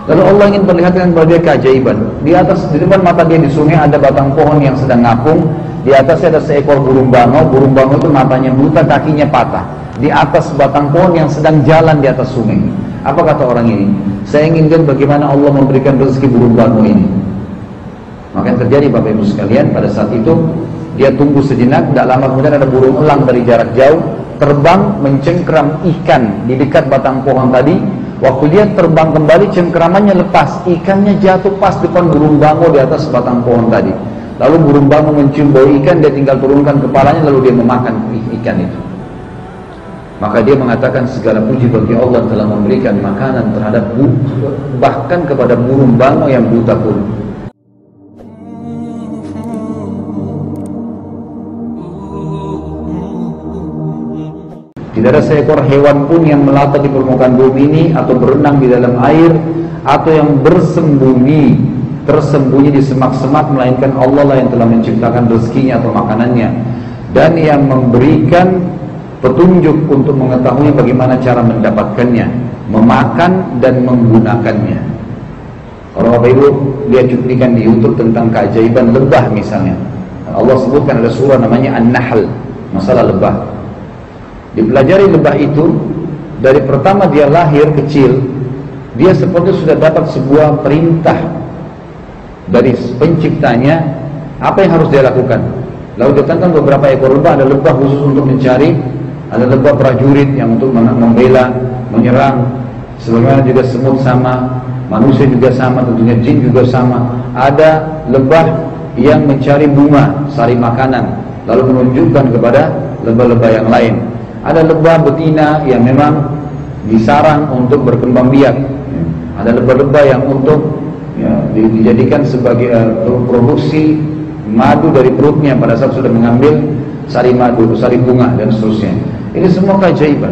Lalu Allah ingin perlihatkan kepada dia keajaiban. Di depan mata dia di sungai ada batang pohon yang sedang ngapung. Di atasnya ada seekor burung bangau. Burung bangau itu matanya buta, kakinya patah. Di atas batang pohon yang sedang jalan di atas sungai. Apa kata orang ini? Saya inginkan bagaimana Allah memberikan rezeki burung bangau ini. Maka yang terjadi Bapak Ibu sekalian, pada saat itu dia tunggu sejenak. Tidak lama kemudian ada burung elang dari jarak jauh terbang mencengkeram ikan di dekat batang pohon tadi. Waktu dia terbang kembali, cengkeramannya lepas, ikannya jatuh pas depan burung bangau di atas batang pohon tadi. Lalu burung bangau mencium bau ikan, dia tinggal turunkan kepalanya lalu dia memakan ikan itu. Maka dia mengatakan segala puji bagi Allah telah memberikan makanan terhadap bahkan kepada burung bangau yang buta pun. Tidak ada seekor hewan pun yang melata di permukaan bumi ini, atau berenang di dalam air, atau yang tersembunyi di semak-semak, melainkan Allah lah yang telah menciptakan rezekinya atau makanannya, dan yang memberikan petunjuk untuk mengetahui bagaimana cara mendapatkannya, memakan dan menggunakannya. Kalau Bapak Ibu lihat cuplikan di YouTube tentang keajaiban lebah misalnya, Allah sebutkan ada surah namanya An-Nahl, masalah lebah. Dipelajari lebah itu, dari pertama dia lahir kecil, dia seperti sudah dapat sebuah perintah dari penciptanya apa yang harus dia lakukan. Lalu datangkan beberapa ekor lebah, ada lebah khusus untuk mencari, ada lebah prajurit yang untuk membela, menyerang. Sebagaimana juga semut sama, manusia juga sama, tentunya jin juga sama. Ada lebah yang mencari bunga, sari makanan, lalu menunjukkan kepada lebah-lebah yang lain. Ada lebah betina yang memang disarang untuk berkembang biak. Ada lebah-lebah yang untuk dijadikan sebagai produksi madu dari perutnya pada saat sudah mengambil sari madu, sari bunga dan seterusnya. Ini semua keajaiban.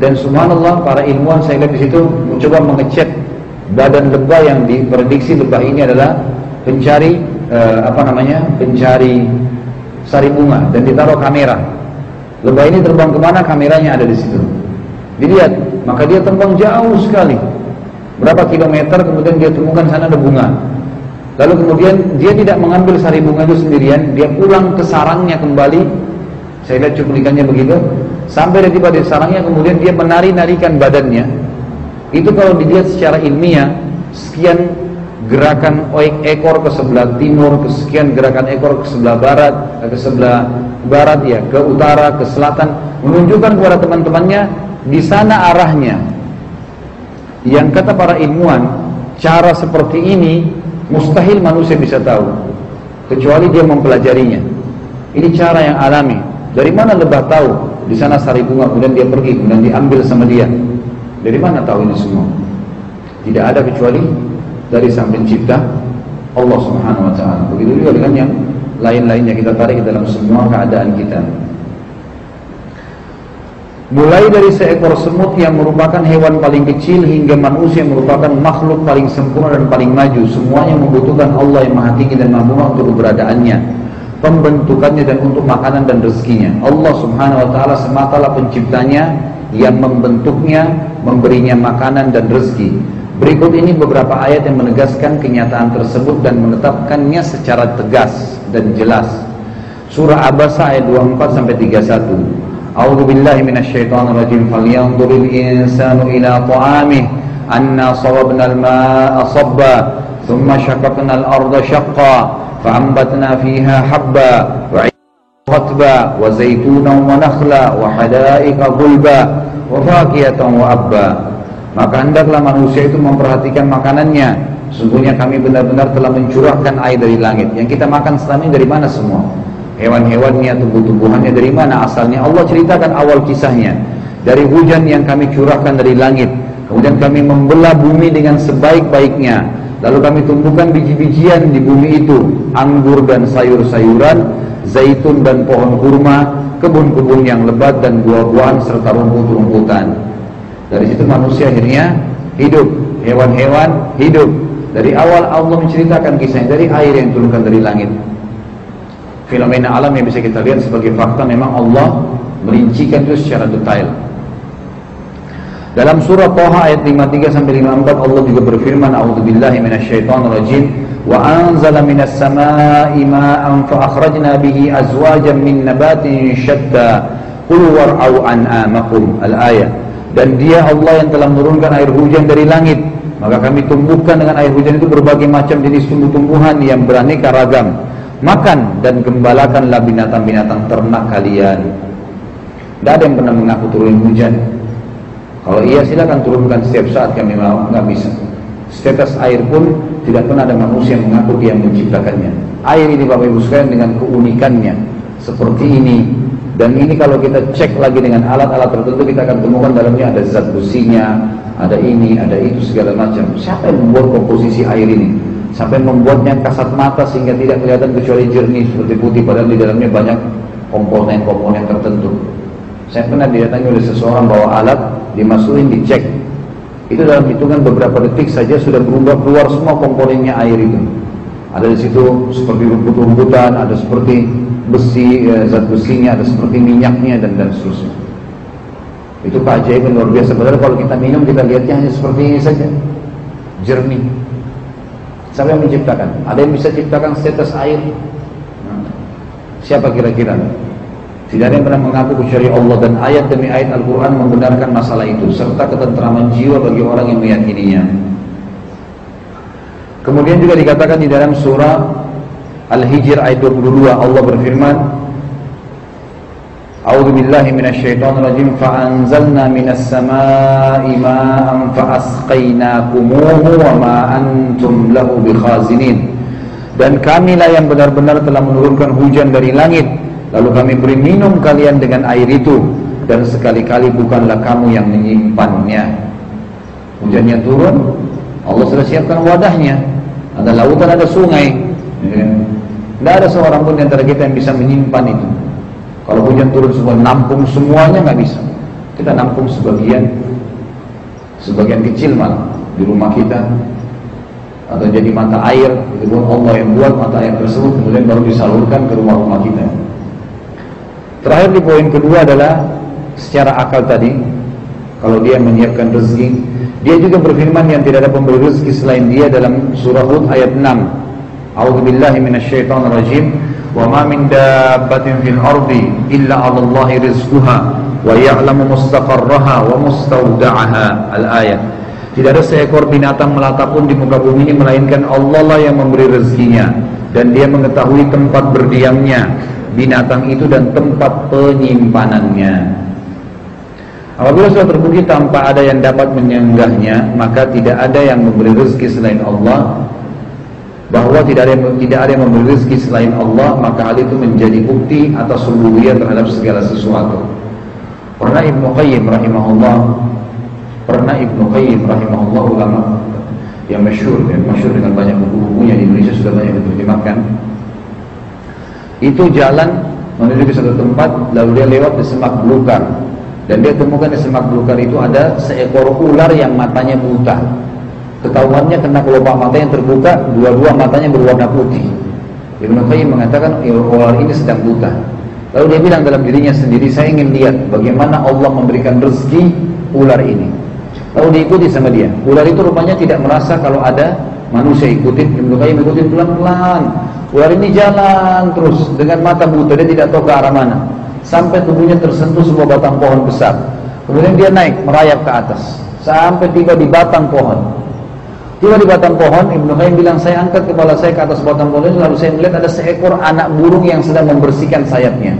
Dan subhanallah, para ilmuwan saya lihat di situ mencoba mengecek badan lebah yang diprediksi lebah ini adalah pencari pencari sari bunga, dan ditaruh kamera. Lebah ini terbang kemana, kameranya ada di situ. Dilihat, maka dia terbang jauh sekali, berapa kilometer, kemudian dia temukan sana ada bunga. Lalu kemudian dia tidak mengambil sari bunga itu sendirian, dia pulang ke sarangnya kembali. Saya lihat cuplikannya begitu. Sampai dia tiba di sarangnya, kemudian dia menari-narikan badannya. Itu kalau dilihat secara ilmiah, sekian gerakan ekor ke sebelah timur, kesekian gerakan ekor ke sebelah barat, ya, ke utara, ke selatan, menunjukkan kepada teman-temannya di sana arahnya. Yang kata para ilmuwan, cara seperti ini mustahil manusia bisa tahu kecuali dia mempelajarinya. Ini cara yang alami. Dari mana lebah tahu di sana sari bunga, kemudian dia pergi, kemudian diambil sama dia? Dari mana tahu ini semua? Tidak ada kecuali dari Sang Pencipta, Allah Subhanahu wa Ta'ala. Begitu juga dengan yang lain-lainnya, kita tarik dalam semua keadaan kita. Mulai dari seekor semut yang merupakan hewan paling kecil hingga manusia yang merupakan makhluk paling sempurna dan paling maju, semuanya membutuhkan Allah yang Maha Tinggi dan Maha Mulia untuk keberadaannya, pembentukannya dan untuk makanan dan rezekinya. Allah Subhanahu wa Ta'ala sematalah penciptanya yang membentuknya, memberinya makanan dan rezeki. Berikut ini beberapa ayat yang menegaskan kenyataan tersebut dan menetapkannya secara tegas dan jelas. Surah Abasa ayat 24 sampai 31. A'udzu billahi minasyaitonir rajim. Falyanzuril insanu ila ta'amih anna sawabnal maa'a sabba thumma shaqaqnal arda shaqqa fa'ambatna fiha habba wa 'qatba wa zaitunan wa nakhla wa hada'iqa ghulba wa fakihatan wa abba. Maka hendaklah manusia itu memperhatikan makanannya. Sungguhnya kami benar-benar telah mencurahkan air dari langit. Yang kita makan selama ini dari mana semua? Hewan-hewannya, tumbuh-tumbuhannya dari mana asalnya? Allah ceritakan awal kisahnya. Dari hujan yang kami curahkan dari langit. Kemudian kami membelah bumi dengan sebaik-baiknya. Lalu kami tumbuhkan biji-bijian di bumi itu, anggur dan sayur-sayuran, zaitun dan pohon kurma, kebun-kebun yang lebat dan buah-buahan serta rumput-rumputan. Dari situ manusia akhirnya hidup, hewan-hewan hidup. Dari awal Allah menceritakan kisahnya dari air yang turunkan dari langit. Fenomena alam yang bisa kita lihat sebagai fakta, memang Allah merincikan itu secara detail. Dalam surah Thaha ayat 53 sampai 54 Allah juga berfirman, A'udzubillahi minasyaitonirrajim, wa anzala minas samaa'i ma'an fa akhrajna bihi azwajan min nabatin syatta qul war'au an'amakum. Al-ayat. Dan dia Allah yang telah menurunkan air hujan dari langit, maka kami tumbuhkan dengan air hujan itu berbagai macam jenis tumbuh-tumbuhan yang beraneka ragam. Makan dan gembalakanlah binatang-binatang ternak kalian. Tidak ada yang pernah mengaku turun hujan. Kalau iya silakan turunkan setiap saat kami mau, nggak bisa. Setetes air pun tidak pernah ada manusia yang mengaku dia menciptakannya. Air ini Bapak Ibu sekalian dengan keunikannya seperti ini. Dan ini kalau kita cek lagi dengan alat-alat tertentu, kita akan temukan dalamnya ada zat besinya, ada ini, ada itu, segala macam. Siapa yang membuat komposisi air ini? Siapa yang membuatnya kasat mata sehingga tidak kelihatan kecuali jernih seperti putih, padahal di dalamnya banyak komponen-komponen tertentu. Saya pernah didatangi oleh seseorang bawa alat, dimasukin, dicek. Itu dalam hitungan beberapa detik saja sudah berubah keluar semua komponennya air itu. Ada di situ seperti rumput-rumputan, ada seperti besi, zat besinya, ada seperti minyaknya dan seterusnya. Itu keajaiban luar biasa. Padahal kalau kita minum, kita lihatnya hanya seperti ini saja, jernih. Siapa yang menciptakan? Ada yang bisa ciptakan setetes air? Siapa kira-kira? Tidak ada yang pernah mengaku kecuali Allah, dan ayat demi ayat Al-Quran membenarkan masalah itu, serta ketentraman jiwa bagi orang yang meyakininya. Kemudian juga dikatakan di dalam surah Al-Hijr ayat 22, Allah berfirman, A'udzubillahi minasyaitonirrajim, fa'anzalna minas samaa'i ma'an fa'asqaynakumuhu wa ma antum lahu bikhazinin. Dan kamilah yang benar-benar telah menurunkan hujan dari langit, lalu kami beri minum kalian dengan air itu, dan sekali-kali bukanlah kamu yang menyimpannya. Hujannya turun, Allah sudah siapkan wadahnya, ada lautan, ada sungai. Tidak ada seorang pun di antara kita yang bisa menyimpan itu. Kalau hujan turun semua, nampung semuanya nggak bisa. Kita nampung sebagian kecil malah di rumah kita, atau jadi mata air. Itu pun Allah yang buat mata air tersebut, kemudian baru disalurkan ke rumah-rumah kita. Terakhir di poin kedua adalah secara akal tadi, kalau dia menyiapkan rezeki, dia juga berfirman yang tidak ada pemberi rezeki selain dia dalam surah Hud ayat 6. A'udzubillahi minasyaitonirrajim, wa ma min dabbatin fil ardi illa 'alallahi rizquha wa ya'lamu mustaqarraha wa mustawda'aha. Al-ayat. Tidak ada seekor binatang melata pun di muka bumi ini melainkan Allah lah yang memberi rezekinya, dan dia mengetahui tempat berdiamnya binatang itu dan tempat penyimpanannya. Apabila sudah terbukti tanpa ada yang dapat menyanggahnya, maka tidak ada yang memberi rezeki selain Allah. Bahwa tidak ada yang memberi rezeki selain Allah, maka hal itu menjadi bukti atas rububiyah terhadap segala sesuatu. Pernah Ibnu Qayyim rahimahullah, ulama yang masyhur dengan banyak buku-bukunya di Indonesia, sudah banyak diterjemahkan. Itu jalan menuju ke satu tempat, lalu dia lewat di semak belukar, dan dia temukan di semak belukar itu ada seekor ular yang matanya buta. Ketahuannya kena kelopak mata yang terbuka, dua-dua matanya berwarna putih. Ibnu Qayyim mengatakan ular ini sedang buta. Lalu dia bilang dalam dirinya sendiri, saya ingin lihat bagaimana Allah memberikan rezeki ular ini. Lalu diikuti sama dia. Ular itu rupanya tidak merasa kalau ada manusia ikutin. Ibnu Qayyim ikutin pelan-pelan. Ular ini jalan terus dengan mata buta, dia tidak tahu ke arah mana, sampai tubuhnya tersentuh sebuah batang pohon besar. Kemudian dia naik merayap ke atas sampai tiba di batang pohon. Tiba di batang pohon, Ibnu Qayyim bilang, saya angkat kepala saya ke atas batang pohon ini, lalu saya melihat ada seekor anak burung yang sedang membersihkan sayapnya,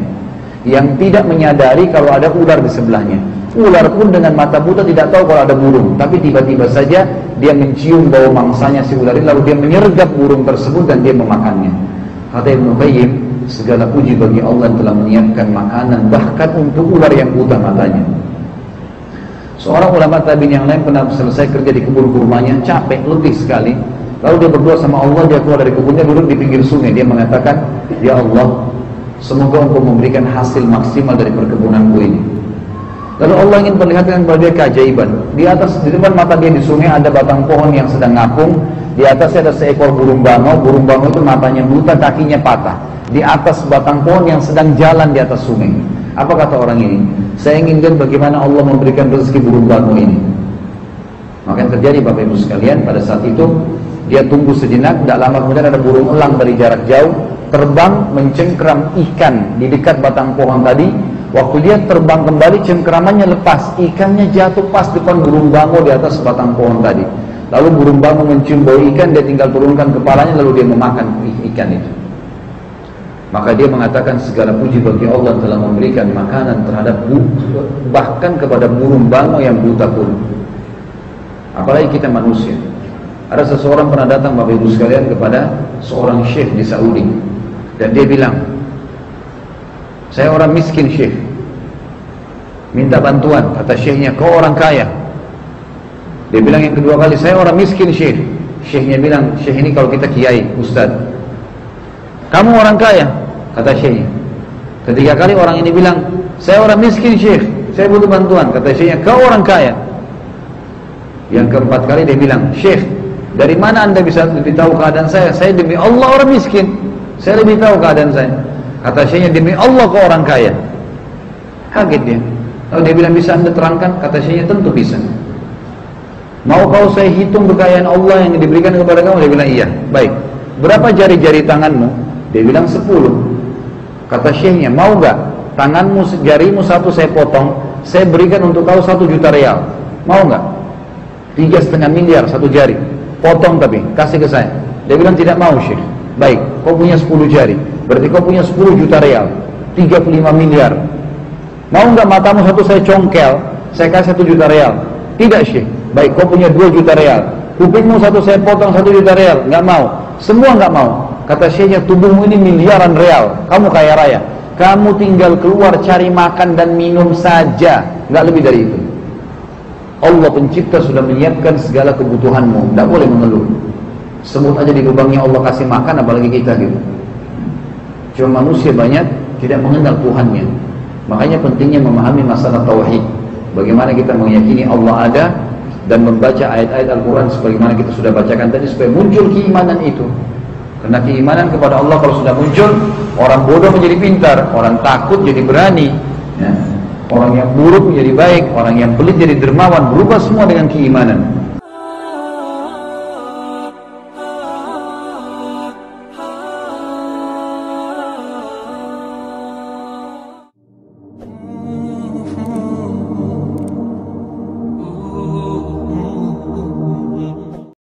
yang tidak menyadari kalau ada ular di sebelahnya. Ular pun dengan mata buta tidak tahu kalau ada burung, tapi tiba-tiba saja dia mencium bau mangsanya si ular ini, lalu dia menyergap burung tersebut dan dia memakannya. Kata Ibnu Qayyim, segala puji bagi Allah yang telah menyiapkan makanan bahkan untuk ular yang buta matanya. Seorang ulama tabi'in yang lain pernah selesai kerja di kebun kurmanya, capek, letih sekali. Lalu dia berdoa sama Allah, dia keluar dari kebunnya, duduk di pinggir sungai. Dia mengatakan, ya Allah, semoga Engkau memberikan hasil maksimal dari perkebunanku ini. Lalu Allah ingin perlihatkan kepada dia keajaiban. Di depan mata dia di sungai ada batang pohon yang sedang ngapung. Di atasnya ada seekor burung bangau. Burung bangau itu matanya buta, kakinya patah. Di atas batang pohon yang sedang jalan di atas sungai. Apa kata orang ini? Saya inginkan bagaimana Allah memberikan rezeki burung bangau ini. Maka yang terjadi Bapak Ibu sekalian, pada saat itu dia tunggu sejenak, tidak lama kemudian ada burung elang dari jarak jauh terbang mencengkram ikan di dekat batang pohon tadi. Waktu dia terbang kembali, cengkramannya lepas, ikannya jatuh pas depan burung bangau di atas batang pohon tadi. Lalu burung bangau mencium bau ikan, dia tinggal turunkan kepalanya lalu dia memakan ikan itu. Maka dia mengatakan segala puji bagi Allah telah memberikan makanan terhadap bahkan kepada burung bangau yang buta pun. Apalagi kita manusia. Ada seseorang pernah datang Bapak Ibu sekalian kepada seorang syekh di Saudi, dan dia bilang, saya orang miskin syekh, minta bantuan. Kata syekhnya, kau orang kaya. Dia bilang yang kedua kali, saya orang miskin syekh. Syekhnya bilang, syekh ini kalau kita kiai, ustaz. Kamu orang kaya, kata syekhnya. Ketiga kali orang ini bilang, saya orang miskin syekh, saya butuh bantuan. Kata syekhnya, kau orang kaya. Yang keempat kali dia bilang, syekh, dari mana anda bisa lebih tahu keadaan saya? Saya demi Allah orang miskin, saya lebih tahu keadaan saya. Kata syekhnya, demi Allah kau orang kaya. Kaget dia. Lalu dia bilang, bisa anda terangkan? Kata syekhnya, tentu bisa. Mau kau saya hitung kekayaan Allah yang diberikan kepada kamu? Dia bilang, iya. Baik, berapa jari-jari tanganmu? Dia bilang 10. Kata syekhnya, mau gak tanganmu, jarimu satu saya potong, saya berikan untuk kau 1 juta real. Mau gak? 3,5 miliar satu jari, potong tapi kasih ke saya. Dia bilang tidak mau syekh. Baik, kau punya 10 jari, berarti kau punya 10 juta real, 35 miliar. Mau nggak matamu satu saya congkel, saya kasih 1 juta real? Tidak syekh. Baik, kau punya 2 juta real, kupingmu satu saya potong 1 juta real? Nggak mau. Semua nggak mau. Kata syekhnya, tubuhmu ini miliaran real, kamu kaya raya, kamu tinggal keluar cari makan dan minum saja, nggak lebih dari itu. Allah pencipta sudah menyiapkan segala kebutuhanmu, tidak boleh mengeluh. Semut aja di lubangnya Allah kasih makan, apalagi kita gitu. Cuma manusia banyak tidak mengenal Tuhannya. Makanya pentingnya memahami masalah tauhid. Bagaimana kita meyakini Allah ada dan membaca ayat-ayat Al-Quran sebagaimana kita sudah bacakan tadi, supaya muncul keimanan itu. Karena keimanan kepada Allah kalau sudah muncul, orang bodoh menjadi pintar, orang takut jadi berani, ya. Orang yang buruk menjadi baik, orang yang pelit jadi dermawan, berubah semua dengan keimanan.